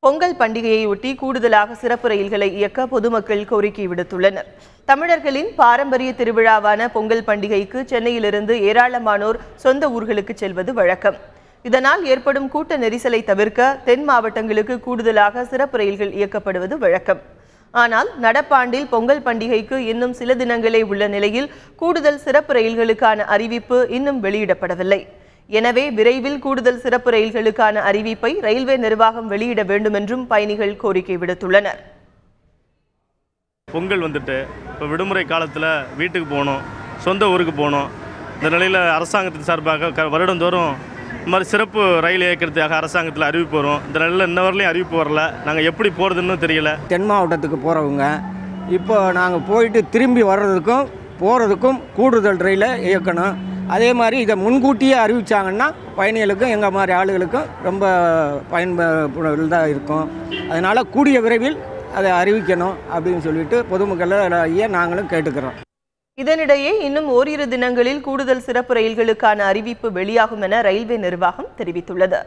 பொங்கல் பண்டிகையையொட்டி கூடுதலாக சிறப்பு ரயில்களை இயக்க பொதுமக்கள் கோரிக்கை விடுத்துள்ளனர். தமிழர்களின் பாரம்பரிய திருவிழாவான பொங்கல் பண்டிகைக்கு சென்னையிலிருந்து ஏராளமானோர் சொந்த ஊர்களுக்கு செல்வது வழக்கம். இதனால் ஏற்படும் கூட்ட நெரிசலை தவிர்க்க தென் மாவட்டங்களுக்கு கூடுதலாக சிறப்பு ரயில்கள் இயக்கப்படுவது வழக்கம். ஆனால் நடப்பாண்டில் பொங்கல் பண்டிகைக்கு இன்னும் சில தினங்களே உள்ள நிலையில் கூடுதல் சிறப்பு ரயில்களுக்கான அறிவிப்பு இன்னும் வெளியிடப்படவில்லை. எனவே விரைவில் கூடுதல் சிறப்பு ரயில்களுக்கான அறிவிப்பை ரயில்வே நிர்வாகம் வெளியிட வேண்டும் என்றும் பயணிகள் கோரிக்கை விடுத்துள்ளனர். பொங்கல் வந்துட்டு இப்போ விடுமுறை காலத்தில் வீட்டுக்கு போகணும், சொந்த ஊருக்கு போகணும். இந்த நிலையில் அரசாங்கத்தின் சார்பாக வருடந்தோறும் இந்த மாதிரி சிறப்பு ரயில் இயக்கிறதுக்காக அரசாங்கத்தில் அறிவிப்பு வரும். இந்த நிலையில் இன்ன வரலையும் அறிவிப்பு வரல. நாங்கள் எப்படி போகிறதுன்னு தெரியல. தென் மாவட்டத்துக்கு போகிறவங்க இப்போ நாங்கள் போயிட்டு திரும்பி வர்றதுக்கும் போகிறதுக்கும் கூடுதல் ரயிலை இயக்கணும். அதே மாதிரி இதை முன்கூட்டியே அறிவித்தாங்கன்னா பயணிகளுக்கும் எங்கள் மாதிரி ஆளுகளுக்கும் ரொம்ப பயன்படுதாக இருக்கும். அதனால் கூடிய விரைவில் அதை அறிவிக்கணும் அப்படின்னு சொல்லிட்டு பொதுமக்களை நாங்களும் கேட்டுக்கிறோம். இதனிடையே இன்னும் ஓரிரு தினங்களில் கூடுதல் சிறப்பு ரயில்களுக்கான அறிவிப்பு வெளியாகும் என ரயில்வே நிர்வாகம் தெரிவித்துள்ளது.